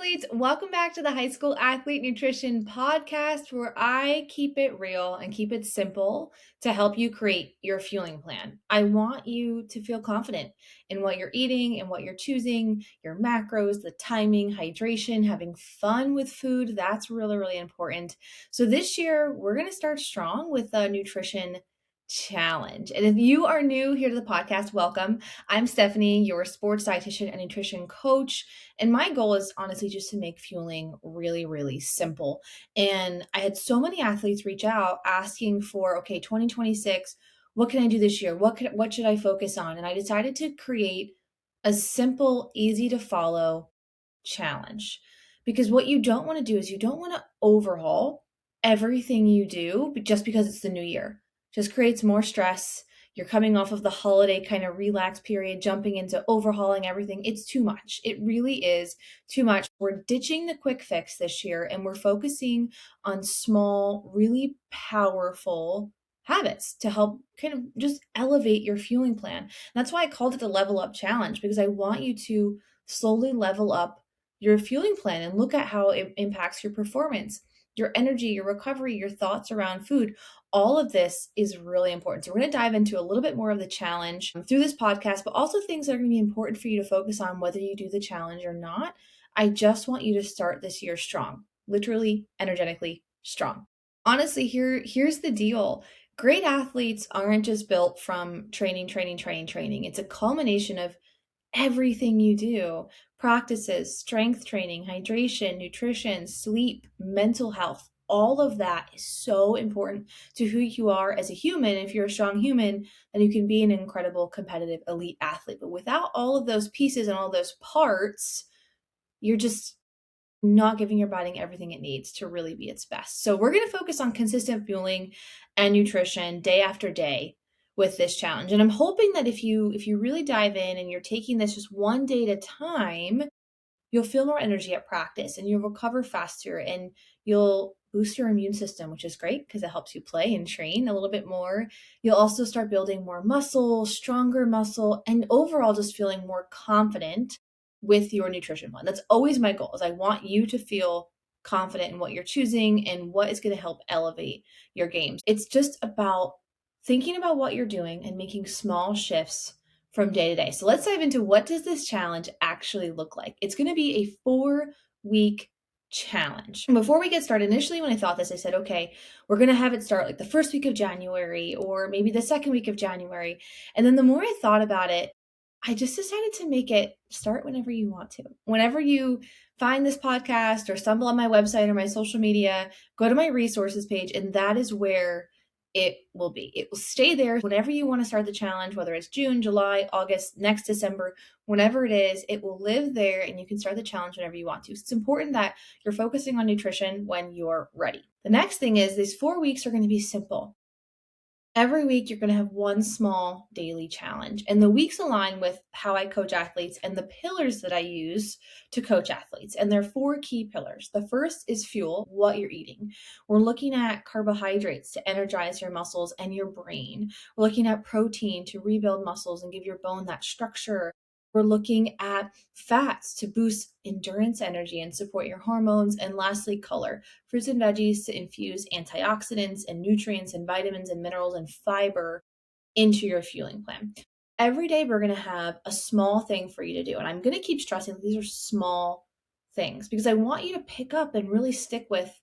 athletes. Welcome back to the High School Athlete Nutrition Podcast, where I keep it real and keep it simple to help you create your fueling plan. I want you to feel confident in what you're eating and what you're choosing, your macros, the timing, hydration, having fun with food. That's really, really important. So this year, we're going to start strong with a nutrition challenge. And if you are new here to the podcast, welcome. I'm Stephanie, your sports dietitian and nutrition coach. And my goal is honestly just to make fueling really, really simple. And I had so many athletes reach out asking for, okay, 2026, what can I do this year? What should I focus on? And I decided to create a simple, easy to follow challenge. Because what you don't want to do is you don't want to overhaul everything you do just because it's the new year. Just creates more stress. You're coming off of the holiday kind of relax period, jumping into overhauling everything. It's too much. It really is too much. We're ditching the quick fix this year and we're focusing on small, really powerful habits to help kind of just elevate your fueling plan. That's why I called it the level up challenge, because I want you to slowly level up your fueling plan and look at how it impacts your performance, your energy, your recovery, your thoughts around food. All of this is really important. So we're going to dive into a little bit more of the challenge through this podcast, but also things that are going to be important for you to focus on whether you do the challenge or not. I just want you to start this year strong, literally, energetically strong. Honestly, here's the deal. Great athletes aren't just built from training. It's a culmination of everything you do: practices, strength training, hydration, nutrition, sleep, mental health. All of that is so important to who you are as a human. If you're a strong human, then you can be an incredible, competitive, elite athlete. But without all of those pieces and all those parts, you're just not giving your body everything it needs to really be its best. So we're going to focus on consistent fueling and nutrition day after day with this challenge. And I'm hoping that if you really dive in and you're taking this just one day at a time, you'll feel more energy at practice and you'll recover faster and you'll boost your immune system, which is great because it helps you play and train a little bit more. You'll also start building more muscle, stronger muscle, and overall just feeling more confident with your nutrition plan. That's always my goal, is I want you to feel confident in what you're choosing and what is going to help elevate your games. It's just about thinking about what you're doing and making small shifts from day to day. So let's dive into, what does this challenge actually look like? It's going to be a 4-week challenge. And before we get started, initially when I thought this, I said, okay, we're going to have it start like the first week of January or maybe the second week of January. And then the more I thought about it, I just decided to make it start whenever you want to. Whenever you find this podcast or stumble on my website or my social media, go to my resources page, and that is where it will be. It will stay there whenever you want to start the challenge, whether it's June, July, August, next December, whenever it is, it will live there and you can start the challenge whenever you want to. So it's important that you're focusing on nutrition when you're ready. The next thing is, these 4 weeks are going to be simple. Every week, you're going to have one small daily challenge, and the weeks align with how I coach athletes and the pillars that I use to coach athletes. And there are 4 key pillars. The first is fuel, what you're eating. We're looking at carbohydrates to energize your muscles and your brain. We're looking at protein to rebuild muscles and give your bone that structure. We're looking at fats to boost endurance energy and support your hormones. And lastly, color, fruits and veggies to infuse antioxidants and nutrients and vitamins and minerals and fiber into your fueling plan. Every day, we're going to have a small thing for you to do. And I'm going to keep stressing that these are small things because I want you to pick up and really stick with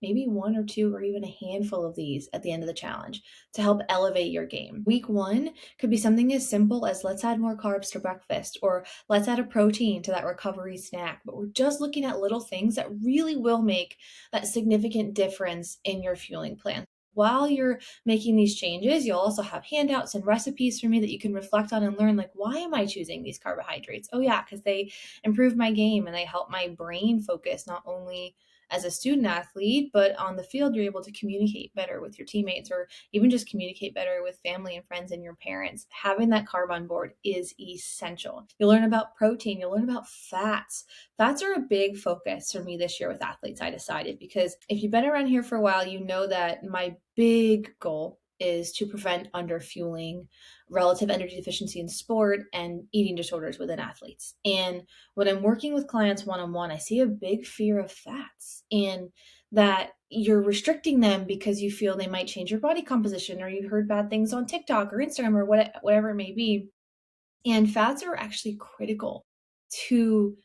maybe 1 or 2 or even a handful of these at the end of the challenge to help elevate your game. Week 1 could be something as simple as, let's add more carbs to breakfast, or let's add a protein to that recovery snack. But we're just looking at little things that really will make that significant difference in your fueling plan. While you're making these changes, you'll also have handouts and recipes for me that you can reflect on and learn, like, why am I choosing these carbohydrates? Oh yeah, because they improve my game and they help my brain focus, not only as a student athlete, but on the field, you're able to communicate better with your teammates or even just communicate better with family and friends and your parents. Having that carb on board is essential. You'll learn about protein, you'll learn about fats. Fats are a big focus for me this year with athletes, I decided, because if you've been around here for a while, you know that my big goal is to prevent underfueling, relative energy deficiency in sport, and eating disorders within athletes. And when I'm working with clients one on one, I see a big fear of fats, and that you're restricting them because you feel they might change your body composition, or you heard bad things on TikTok or Instagram or whatever it may be. And fats are actually critical to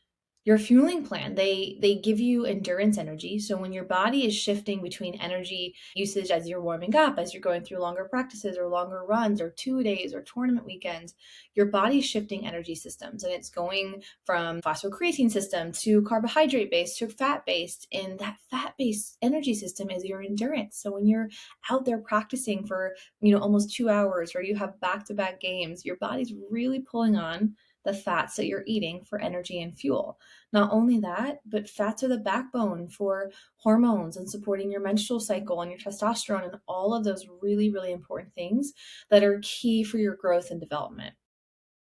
your fueling plan. They give you endurance energy. So when your body is shifting between energy usage as you're warming up, as you're going through longer practices or longer runs or 2 days or tournament weekends, your body's shifting energy systems, and it's going from phosphocreatine system to carbohydrate based to fat based. And that fat based energy system is your endurance. So when you're out there practicing for, almost 2 hours, or you have back-to-back games, your body's really pulling on the fats that you're eating for energy and fuel. Not only that, but fats are the backbone for hormones and supporting your menstrual cycle and your testosterone and all of those really, really important things that are key for your growth and development.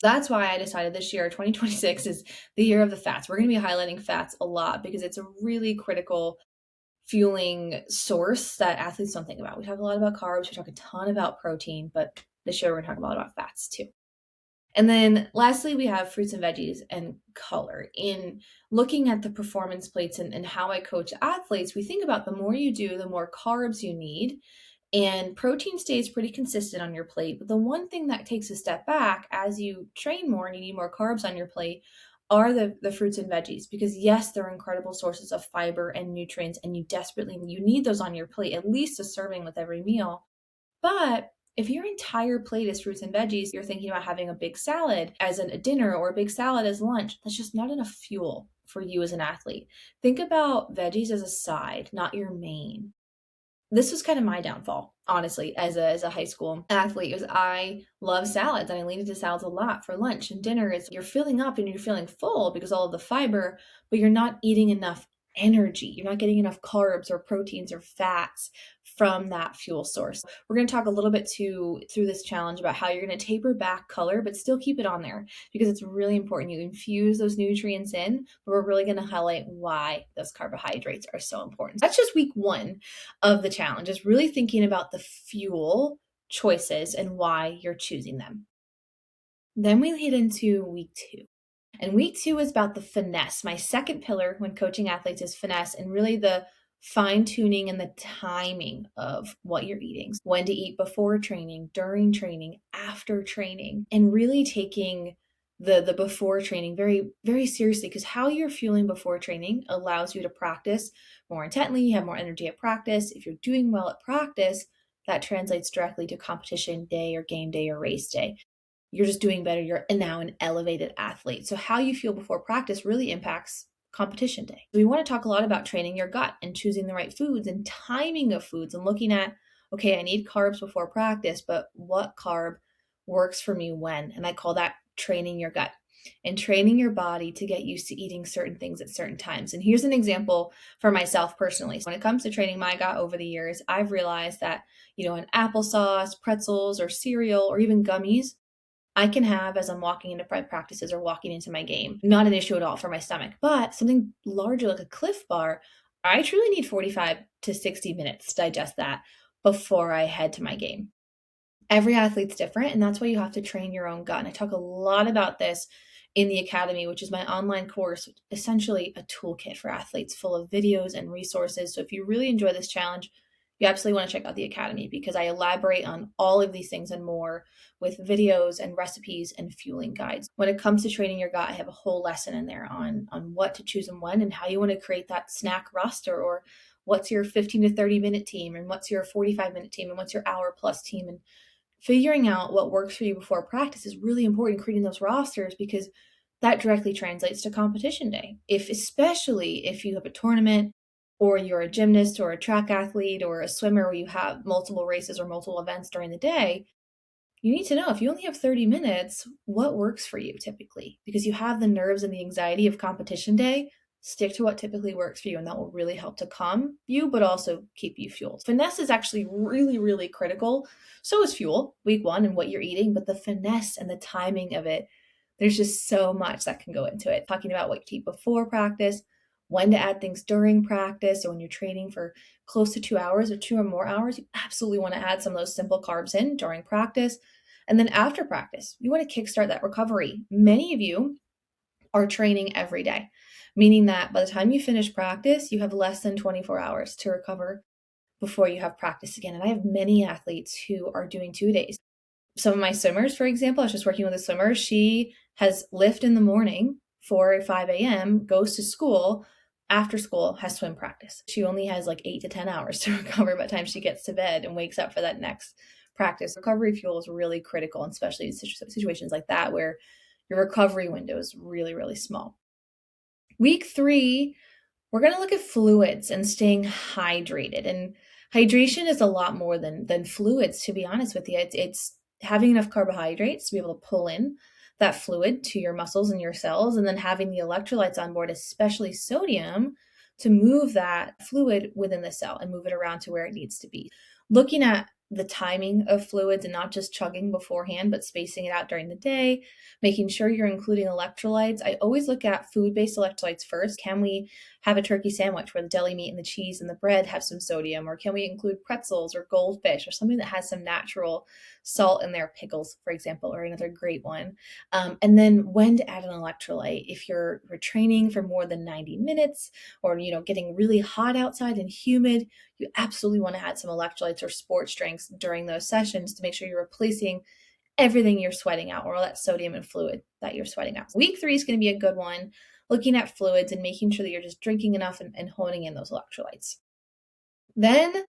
That's why I decided this year, 2026, is the year of the fats. We're going to be highlighting fats a lot because it's a really critical fueling source that athletes don't think about. We talk a lot about carbs, we talk a ton about protein, but this year we're going to talk a lot about fats too. And then lastly, we have fruits and veggies and color. In looking at the performance plates and how I coach athletes, we think about the more you do, the more carbs you need. And protein stays pretty consistent on your plate. But the one thing that takes a step back as you train more and you need more carbs on your plate are the fruits and veggies. Because yes, they're incredible sources of fiber and nutrients, and you need those on your plate, at least a serving with every meal. But if your entire plate is fruits and veggies, you're thinking about having a big salad as a dinner or a big salad as lunch, that's just not enough fuel for you as an athlete. Think about veggies as a side, not your main. This was kind of my downfall, honestly, as a high school athlete. Was I love salads, and I leaned into salads a lot for lunch and dinner. Is you're filling up and you're feeling full because all of the fiber, but you're not eating enough energy. You're not getting enough carbs or proteins or fats from that fuel source. We're going to talk a little bit through this challenge about how you're going to taper back color, but still keep it on there because it's really important. You infuse those nutrients in, but we're really going to highlight why those carbohydrates are so important. That's just week one of the challenge, is really thinking about the fuel choices and why you're choosing them. Then we head into week two. And week two is about the finesse. My second pillar when coaching athletes is finesse, and really the fine tuning and the timing of what you're eating, when to eat before training, during training, after training, and really taking the before training very, very seriously, because how you're fueling before training allows you to practice more intently. You have more energy at practice. If you're doing well at practice, that translates directly to competition day or game day or race day. You're just doing better. You're now an elevated athlete. So how you feel before practice really impacts competition day. We want to talk a lot about training your gut and choosing the right foods and timing of foods and looking at, okay, I need carbs before practice, but what carb works for me when? And I call that training your gut and training your body to get used to eating certain things at certain times. And here's an example for myself personally. So when it comes to training my gut over the years, I've realized that, an applesauce, pretzels, or cereal, or even gummies, I can have as I'm walking into practices or walking into my game. Not an issue at all for my stomach, but something larger like a Cliff Bar, I truly need 45 to 60 minutes to digest that before I head to my game. Every athlete's different, and that's why you have to train your own gut. And I talk a lot about this in the Academy, which is my online course, essentially a toolkit for athletes full of videos and resources. So if you really enjoy this challenge, you absolutely want to check out the Academy because I elaborate on all of these things and more with videos and recipes and fueling guides. When it comes to training your gut, I have a whole lesson in there on what to choose and when, and how you want to create that snack roster, or what's your 15 to 30 minute team, and what's your 45-minute team, and what's your hour plus team. And figuring out what works for you before practice is really important, creating those rosters, because that directly translates to competition day. Especially if you have a tournament, or you're a gymnast or a track athlete or a swimmer where you have multiple races or multiple events during the day, you need to know, if you only have 30 minutes, what works for you typically, because you have the nerves and the anxiety of competition day. Stick to what typically works for you, and that will really help to calm you, but also keep you fueled. Finesse is actually really, really critical. So is fuel, week one, and what you're eating, but the finesse and the timing of it, there's just so much that can go into it. Talking about what you eat before practice, when to add things during practice. So when you're training for close to 2 hours or 2 or more hours, you absolutely want to add some of those simple carbs in during practice. And then after practice, you want to kickstart that recovery. Many of you are training every day, meaning that by the time you finish practice, you have less than 24 hours to recover before you have practice again. And I have many athletes who are doing 2 days. Some of my swimmers, for example, I was just working with a swimmer. She has lift in the morning, 4 or 5 a.m., goes to school, after school has swim practice. She only has like 8 to 10 hours to recover by the time she gets to bed and wakes up for that next practice. Recovery fuel is really critical, especially in situations like that where your recovery window is really, really small. Week 3, we're going to look at fluids and staying hydrated. And hydration is a lot more than fluids, to be honest with you. It's having enough carbohydrates to be able to pull in that fluid to your muscles and your cells, and then having the electrolytes on board, especially sodium, to move that fluid within the cell and move it around to where it needs to be. Looking at the timing of fluids and not just chugging beforehand, but spacing it out during the day, making sure you're including electrolytes. I always look at food-based electrolytes first. Can we have a turkey sandwich where the deli meat and the cheese and the bread have some sodium? Or can we include pretzels or goldfish or something that has some natural salt in there? Pickles, for example, are another great one. And then when to add an electrolyte. If you're training for more than 90 minutes or, getting really hot outside and humid, you absolutely want to add some electrolytes or sports drinks during those sessions to make sure you're replacing everything you're sweating out or all that sodium and fluid that you're sweating out. Week 3 is going to be a good one, looking at fluids and making sure that you're just drinking enough and honing in those electrolytes. Then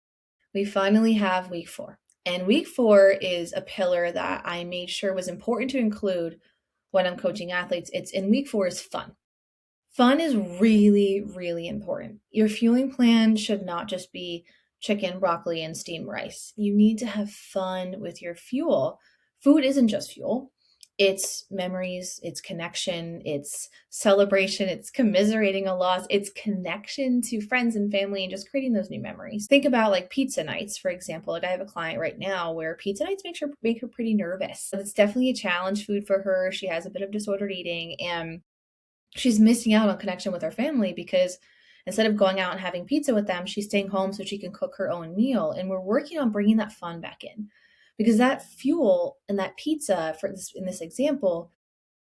we finally have week 4. And week 4 is a pillar that I made sure was important to include when I'm coaching athletes. Week 4 is fun. Fun is really, really important. Your fueling plan should not just be chicken, broccoli, and steamed rice. You need to have fun with your fuel. Food isn't just fuel. It's memories, it's connection, it's celebration, it's commiserating a loss, it's connection to friends and family and just creating those new memories. Think about like pizza nights, for example. Like I have a client right now where pizza nights make her pretty nervous. It's definitely a challenge food for her. She has a bit of disordered eating and she's missing out on connection with her family because instead of going out and having pizza with them, she's staying home so she can cook her own meal. And we're working on bringing that fun back in because that fuel and that pizza in this example,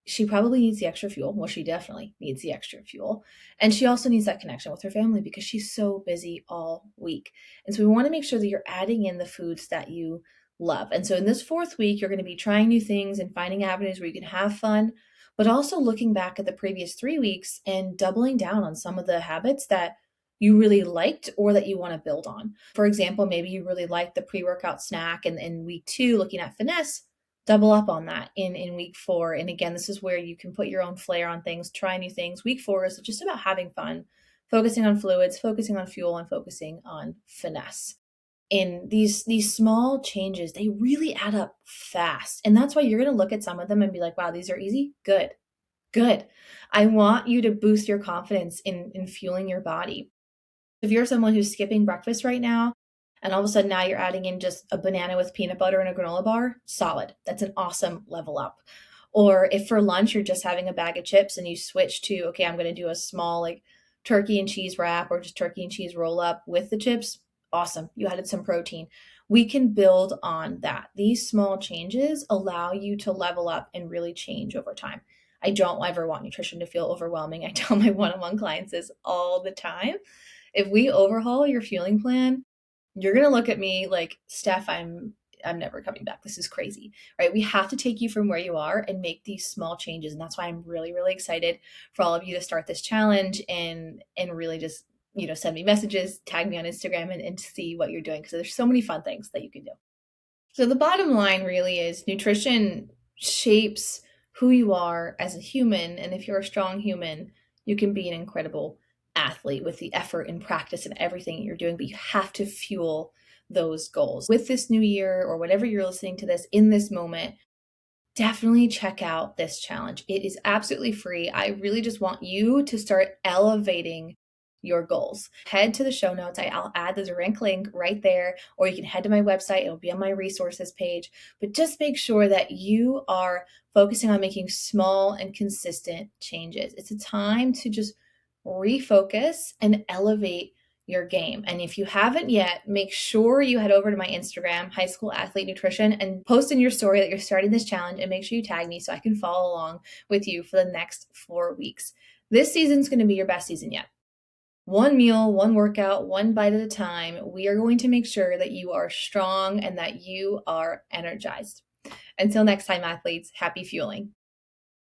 she probably needs the extra fuel. Well, she definitely needs the extra fuel. And she also needs that connection with her family because she's so busy all week. And so we want to make sure that you're adding in the foods that you love. And so in this 4th week, you're going to be trying new things and finding avenues where you can have fun, but also looking back at the previous 3 weeks and doubling down on some of the habits that you really liked or that you want to build on. For example, maybe you really liked the pre-workout snack, and in week 2, looking at finesse, double up on that in week 4. And again, this is where you can put your own flair on things, try new things. Week 4 is just about having fun, focusing on fluids, focusing on fuel, and focusing on finesse. And these small changes, they really add up fast. And that's why you're going to look at some of them and be like, wow, these are easy. Good. I want you to boost your confidence in fueling your body. If you're someone who's skipping breakfast right now, and all of a sudden now you're adding in just a banana with peanut butter and a granola bar, solid. That's an awesome level up. Or if for lunch you're just having a bag of chips and you switch to, okay, I'm going to do a small like turkey and cheese wrap or just turkey and cheese roll up with the chips, awesome. You added some protein. We can build on that. These small changes allow you to level up and really change over time. I don't ever want nutrition to feel overwhelming. I tell my one-on-one clients this all the time. If we overhaul your fueling plan, you're going to look at me like, Steph, I'm never coming back. This is crazy, right? We have to take you from where you are and make these small changes. And that's why I'm really, really excited for all of you to start this challenge and really just, send me messages, tag me on Instagram and see what you're doing. Because there's so many fun things that you can do. So the bottom line really is nutrition shapes who you are as a human. And if you're a strong human, you can be an incredible athlete with the effort and practice and everything you're doing, but you have to fuel those goals. With this new year or whatever you're listening to this in this moment, definitely check out this challenge. It is absolutely free. I really just want you to start elevating your goals. Head to the show notes. I'll add the direct link right there, or you can head to my website. It'll be on my resources page, but just make sure that you are focusing on making small and consistent changes. It's a time to just refocus, and elevate your game. And if you haven't yet, make sure you head over to my Instagram, High School Athlete Nutrition, and post in your story that you're starting this challenge, and make sure you tag me so I can follow along with you for the next 4 weeks. This season's going to be your best season yet. One meal, one workout, one bite at a time. We are going to make sure that you are strong and that you are energized. Until next time, athletes, happy fueling.